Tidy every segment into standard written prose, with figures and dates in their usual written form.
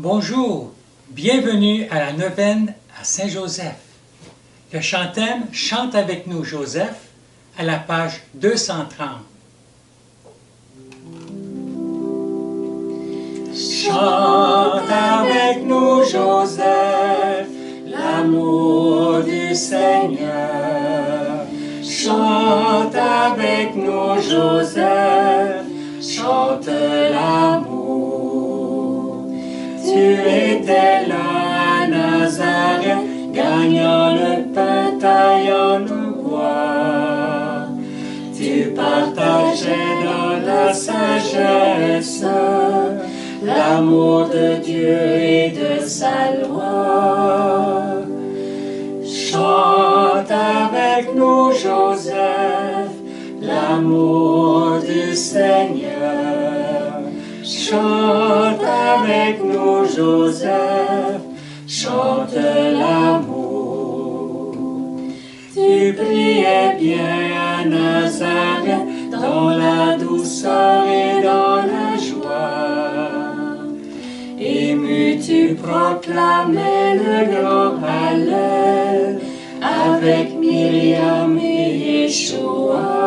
Bonjour, bienvenue à la neuvaine à Saint-Joseph. Le chantème « Chante avec nous Joseph » à la page 230. Chante avec nous Joseph, l'amour du Seigneur. Chante avec nous Joseph, chante l'amour. Tu étais là à Nazareth, gagnant le pain, taillant le bois. Tu partageais dans la sagesse l'amour de Dieu et de sa loi. Chante avec nous Joseph, l'amour du Seigneur. Chante avec nous Joseph, chante l'amour. Tu priais bien à Nazareth, dans la douceur et dans la joie. Ému, tu proclamais le grand Hallel avec Myriam et Yeshua.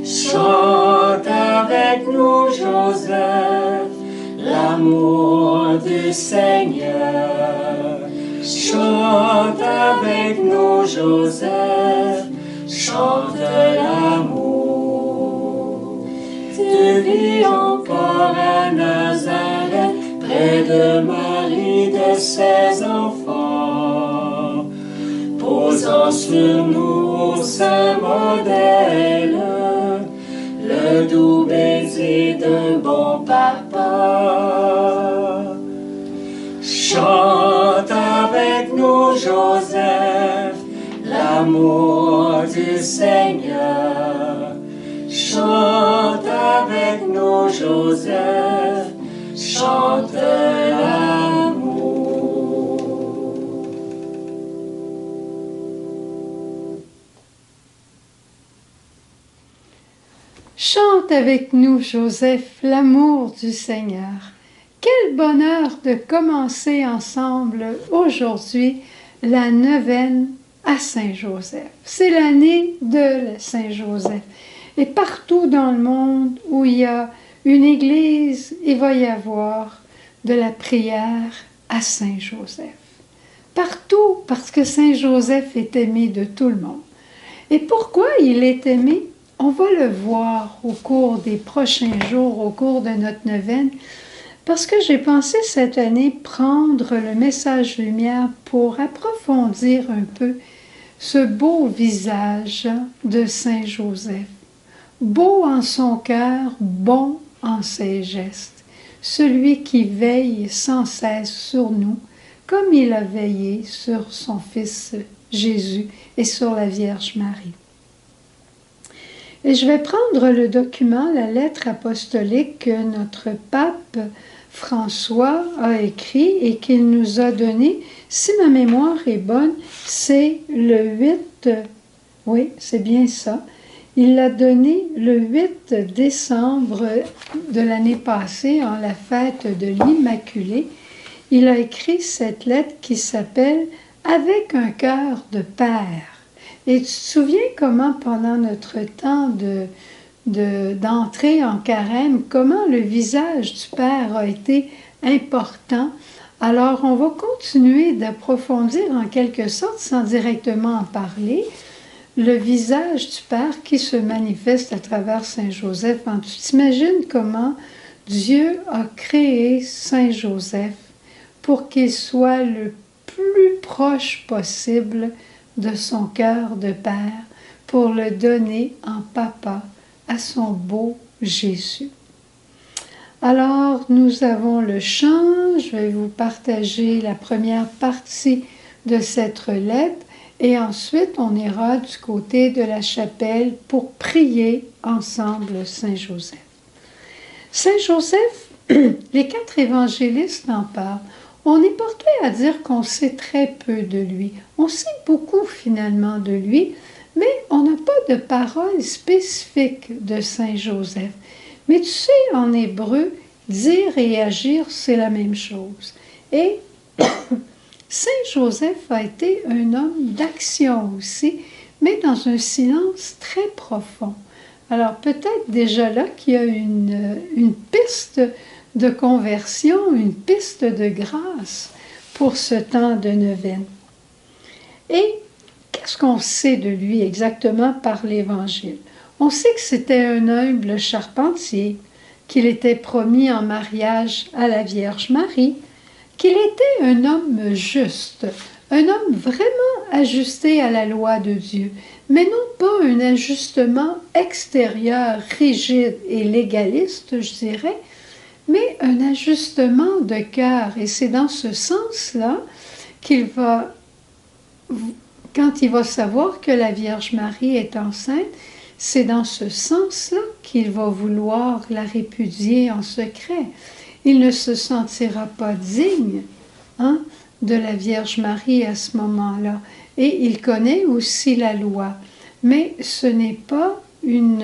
Chante avec nous Joseph, l'amour du Seigneur. Chante avec nous Joseph, chante l'amour. Tu vis encore à Nazareth, près de Marie de ses enfants, posant sur nous au saint modèle le doux baiser d'un bon papa. Chante avec nous Joseph, l'amour du Seigneur. Chante avec nous Joseph, chante l'amour. Chante avec nous Joseph, l'amour du Seigneur. Quel bonheur de commencer ensemble aujourd'hui la neuvaine à Saint-Joseph. C'est l'année de Saint-Joseph. Et partout dans le monde où il y a une église, il va y avoir de la prière à Saint-Joseph. Partout, parce que Saint-Joseph est aimé de tout le monde. Et pourquoi il est aimé? On va le voir au cours des prochains jours, au cours de notre neuvaine, parce que j'ai pensé cette année prendre le message lumière pour approfondir un peu ce beau visage de Saint-Joseph. Beau en son cœur, bon en ses gestes, celui qui veille sans cesse sur nous, comme il a veillé sur son Fils Jésus et sur la Vierge Marie. Et je vais prendre le document, la lettre apostolique que notre pape François a écrit et qu'il nous a donné. Si ma mémoire est bonne, c'est le 8, oui, c'est bien ça. Il l'a donné le 8 décembre de l'année passée, en la fête de l'Immaculée. Il a écrit cette lettre qui s'appelle « Avec un cœur de père ». Et tu te souviens comment pendant notre temps d'entrée en carême, comment le visage du Père a été important. Alors, on va continuer d'approfondir en quelque sorte, sans directement en parler, le visage du Père qui se manifeste à travers Saint-Joseph. Tu t'imagines comment Dieu a créé Saint-Joseph pour qu'il soit le plus proche possible de son cœur de Père, pour le donner en papa à son beau Jésus. Alors, nous avons le chant, je vais vous partager la première partie de cette lettre, et ensuite on ira du côté de la chapelle pour prier ensemble Saint-Joseph. Saint-Joseph, les 4 évangélistes en parlent. On est porté à dire qu'on sait très peu de lui. On sait beaucoup finalement de lui, mais on n'a pas de parole spécifique de Saint Joseph. Mais tu sais, en hébreu, dire et agir, c'est la même chose. Et Saint Joseph a été un homme d'action aussi, mais dans un silence très profond. Alors peut-être déjà là qu'il y a une piste de conversion, une piste de grâce pour ce temps de neuvaine. Et qu'est-ce qu'on sait de lui exactement par l'Évangile? On sait que c'était un humble charpentier, qu'il était promis en mariage à la Vierge Marie, qu'il était un homme juste, un homme vraiment ajusté à la loi de Dieu, mais non pas un ajustement extérieur, rigide et légaliste, je dirais, mais un ajustement de cœur. Et c'est dans ce sens-là qu'il va, quand il va savoir que la Vierge Marie est enceinte, c'est dans ce sens-là qu'il va vouloir la répudier en secret. Il ne se sentira pas digne de la Vierge Marie à ce moment-là. Et il connaît aussi la loi. Mais ce n'est pas une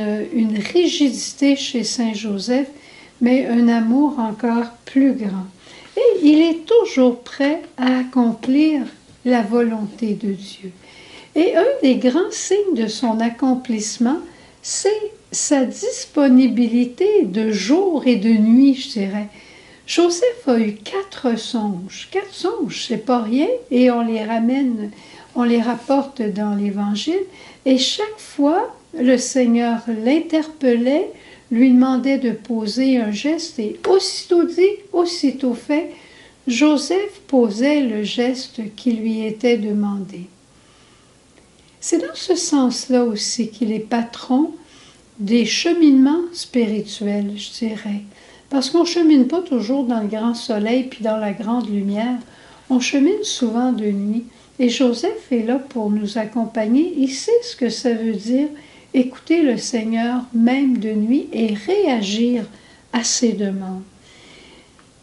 rigidité chez Saint Joseph, mais un amour encore plus grand. Et il est toujours prêt à accomplir la volonté de Dieu. Et un des grands signes de son accomplissement, c'est sa disponibilité de jour et de nuit, je dirais. Joseph a eu 4 songes. 4 songes, c'est pas rien, et on les ramène, on les rapporte dans l'Évangile, et chaque fois, le Seigneur l'interpellait, lui demandait de poser un geste, et aussitôt dit, aussitôt fait, Joseph posait le geste qui lui était demandé. C'est dans ce sens-là aussi qu'il est patron des cheminements spirituels, je dirais. Parce qu'on ne chemine pas toujours dans le grand soleil puis dans la grande lumière. On chemine souvent de nuit. Et Joseph est là pour nous accompagner. Il sait ce que ça veut dire écouter le Seigneur même de nuit et réagir à ses demandes.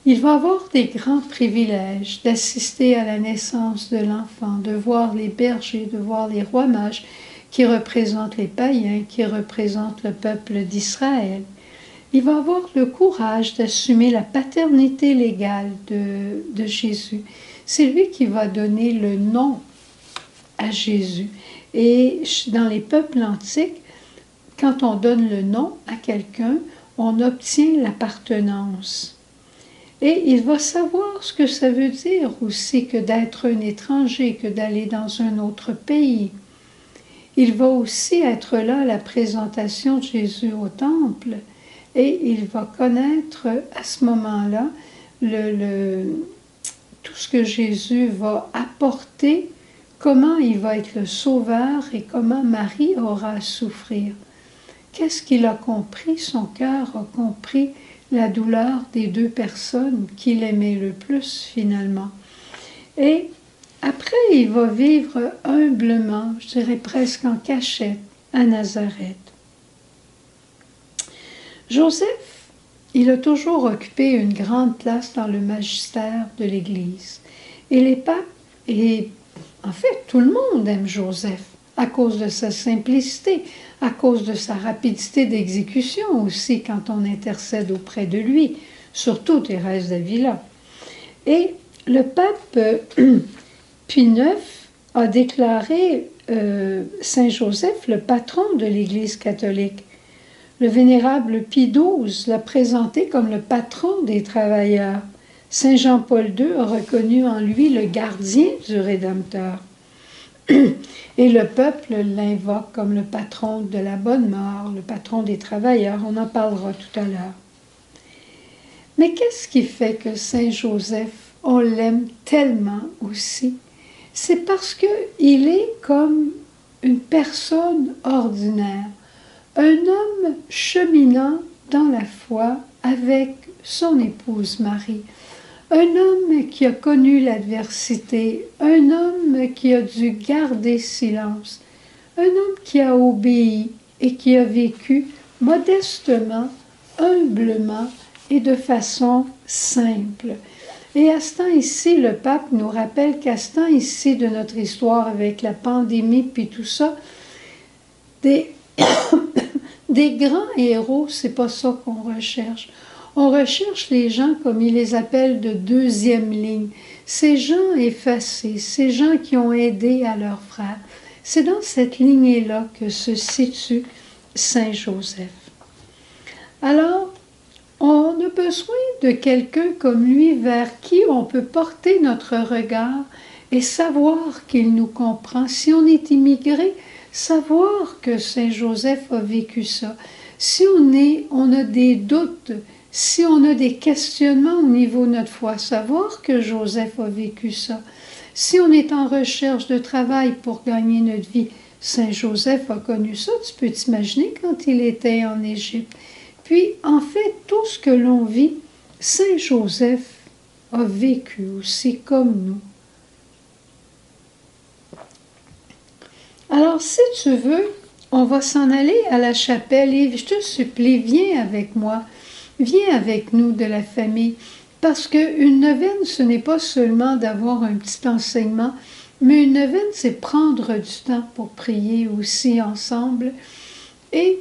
Il va avoir des grands privilèges d'assister à la naissance de l'enfant, de voir les bergers, de voir les rois mages qui représentent les païens, qui représentent le peuple d'Israël. Il va avoir le courage d'assumer la paternité légale de Jésus. C'est lui qui va donner le nom à Jésus. Et dans les peuples antiques, quand on donne le nom à quelqu'un, on obtient l'appartenance. Et il va savoir ce que ça veut dire aussi que d'être un étranger, que d'aller dans un autre pays. Il va aussi être là à la présentation de Jésus au temple et il va connaître à ce moment-là tout ce que Jésus va apporter, comment il va être le sauveur et comment Marie aura à souffrir. Qu'est-ce qu'il a compris? Son cœur a compris la douleur des 2 personnes qu'il aimait le plus finalement. Et après, il va vivre humblement, je dirais presque en cachette, à Nazareth. Joseph, il a toujours occupé une grande place dans le magistère de l'Église. Et les papes, et en fait tout le monde aime Joseph, à cause de sa simplicité, à cause de sa rapidité d'exécution aussi quand on intercède auprès de lui, surtout Thérèse d'Avila. Et le pape Pie IX a déclaré Saint Joseph le patron de l'Église catholique. Le vénérable Pie XII l'a présenté comme le patron des travailleurs. Saint Jean-Paul II a reconnu en lui le gardien du Rédempteur. Et le peuple l'invoque comme le patron de la bonne mort, le patron des travailleurs. On en parlera tout à l'heure. Mais qu'est-ce qui fait que Saint Joseph, on l'aime tellement aussi? C'est parce qu'il est comme une personne ordinaire, un homme cheminant dans la foi avec son épouse Marie. Un homme qui a connu l'adversité, un homme qui a dû garder silence, un homme qui a obéi et qui a vécu modestement, humblement et de façon simple. Et à ce temps ici, le pape nous rappelle qu'à ce temps ici de notre histoire avec la pandémie puis tout ça, des grands héros, c'est pas ça qu'on recherche. On recherche les gens, comme ils les appellent, de deuxième ligne. Ces gens effacés, ces gens qui ont aidé à leurs frères. C'est dans cette lignée-là que se situe Saint Joseph. Alors, on a besoin de quelqu'un comme lui vers qui on peut porter notre regard et savoir qu'il nous comprend. Si on est immigré, savoir que Saint Joseph a vécu ça. Si on a des doutes, si on a des questionnements au niveau de notre foi, savoir que Joseph a vécu ça. Si on est en recherche de travail pour gagner notre vie, Saint Joseph a connu ça. Tu peux t'imaginer quand il était en Égypte. Puis, en fait, tout ce que l'on vit, Saint Joseph a vécu aussi comme nous. Alors, si tu veux, on va s'en aller à la chapelle et je te supplie, viens avec moi, viens avec nous de la famille, parce qu'une neuvaine, ce n'est pas seulement d'avoir un petit enseignement, mais une neuvaine, c'est prendre du temps pour prier aussi ensemble. Et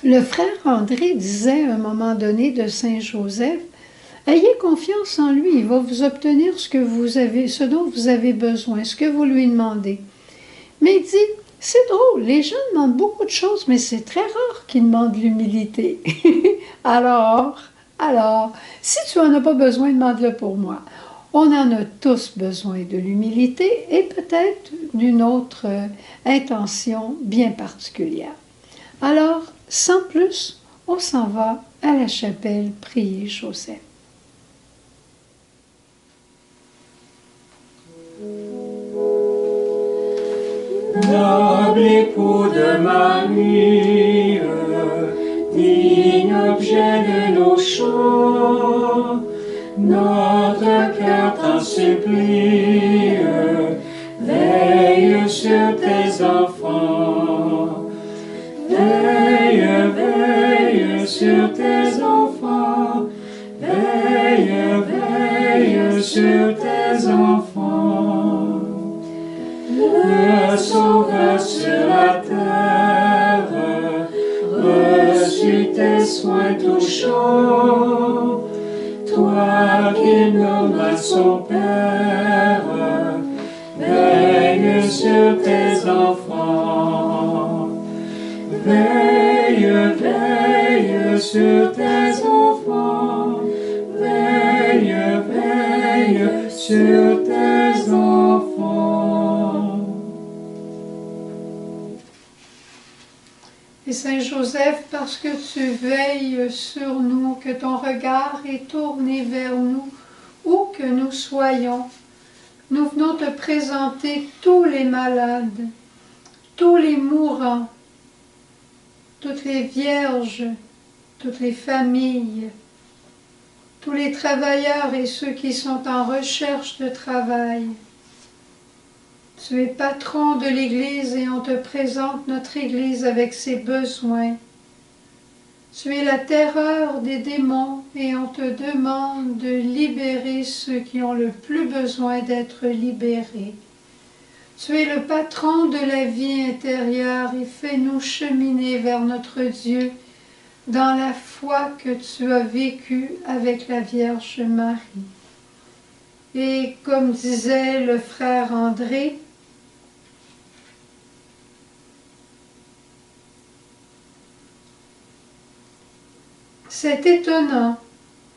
le frère André disait à un moment donné de Saint Joseph, « Ayez confiance en lui, il va vous obtenir ce dont vous avez besoin, ce que vous lui demandez. » Mais il dit, c'est drôle, les gens demandent beaucoup de choses, mais c'est très rare qu'ils demandent l'humilité. Alors, si tu n'en as pas besoin, demande-le pour moi. On en a tous besoin de l'humilité et peut-être d'une autre intention bien particulière. Alors, sans plus, on s'en va à la chapelle prier Joseph. Noble époux de Marie, digne objet de nos chants, notre cœur t'en supplie, veille sur tes enfants. Veille, veille sur tes enfants, veille, veille sur tes enfants. Le Sauveur sur la terre, reçus tes soins touchants, toi qui nommes son Père, veille sur tes enfants. Veille, veille sur tes enfants, veille, veille sur tes enfants. Et Saint Joseph, parce que tu veilles sur nous, que ton regard est tourné vers nous, où que nous soyons, nous venons te présenter tous les malades, tous les mourants, toutes les vierges, toutes les familles, tous les travailleurs et ceux qui sont en recherche de travail. Tu es patron de l'Église et on te présente notre Église avec ses besoins. Tu es la terreur des démons et on te demande de libérer ceux qui ont le plus besoin d'être libérés. Tu es le patron de la vie intérieure et fais-nous cheminer vers notre Dieu dans la foi que tu as vécue avec la Vierge Marie. Et comme disait le frère André, c'est étonnant,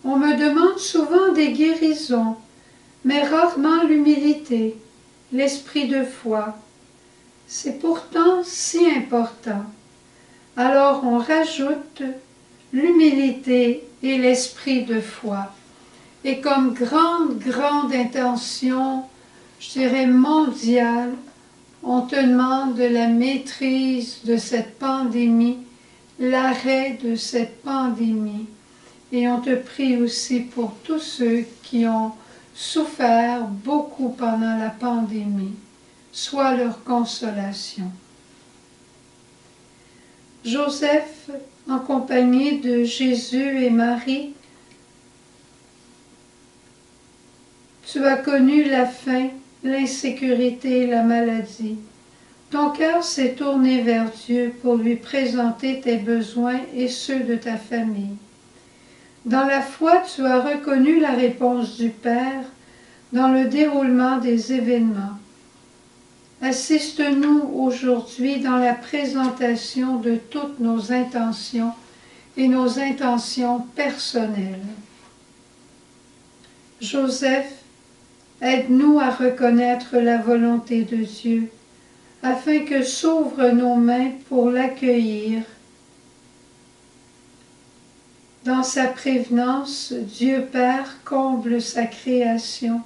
on me demande souvent des guérisons, mais rarement l'humilité, l'esprit de foi. C'est pourtant si important. Alors on rajoute l'humilité et l'esprit de foi. Et comme grande intention, je dirais mondiale, on te demande de la maîtrise de cette pandémie, l'arrêt de cette pandémie. Et on te prie aussi pour tous ceux qui ont souffert beaucoup pendant la pandémie. Sois leur consolation. Joseph, en compagnie de Jésus et Marie, tu as connu la faim, l'insécurité et la maladie. Ton cœur s'est tourné vers Dieu pour lui présenter tes besoins et ceux de ta famille. Dans la foi, tu as reconnu la réponse du Père dans le déroulement des événements. Assiste-nous aujourd'hui dans la présentation de toutes nos intentions et nos intentions personnelles. Joseph, aide-nous à reconnaître la volonté de Dieu, afin que s'ouvrent nos mains pour l'accueillir. Dans sa prévenance, Dieu Père comble sa création,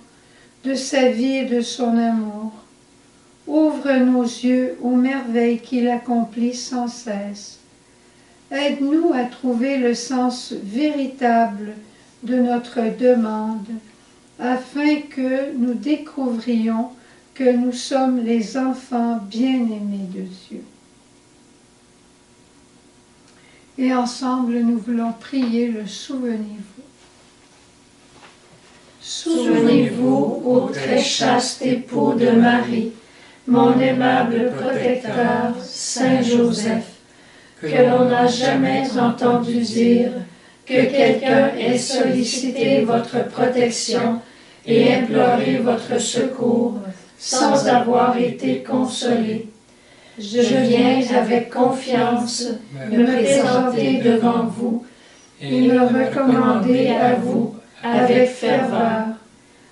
de sa vie et de son amour. Ouvre nos yeux aux merveilles qu'il accomplit sans cesse. Aide-nous à trouver le sens véritable de notre demande, afin que nous découvrions que nous sommes les enfants bien-aimés de Dieu. Et ensemble, nous voulons prier le Souvenez-vous. Souvenez-vous, ô très chaste époux de Marie, mon aimable protecteur, Saint Joseph, que l'on n'a jamais entendu dire que quelqu'un ait sollicité votre protection et imploré votre secours sans avoir été consolé. Je viens avec confiance me présenter devant vous et me recommander à vous avec ferveur.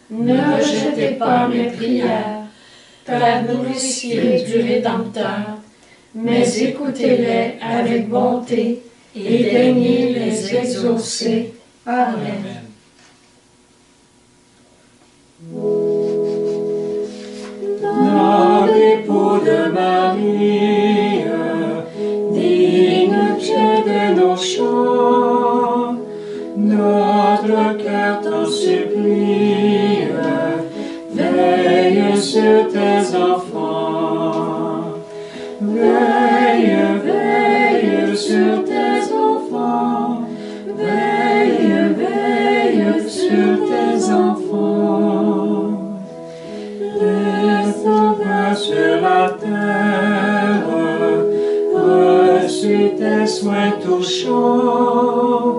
Ne rejetez pas mes prières, Père nourricier du Rédempteur, mais écoutez-les avec bonté et daignez les exaucer. Amen. Dans l'époux de Marie, digne Dieu de nos chants, notre cœur t'en supplie, veille sur tes enfants. Veille, veille sur tes enfants. Veille, veille sur tes enfants. Les sauveurs sur la terre, reçus tes soins touchants.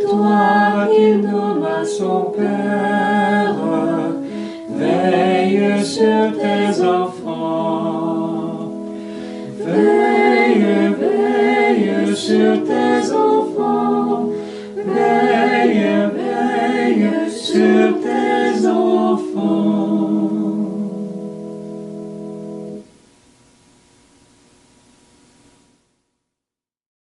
Toi qui nommas son Père, veille sur tes enfants. Veille, veille sur tes enfants.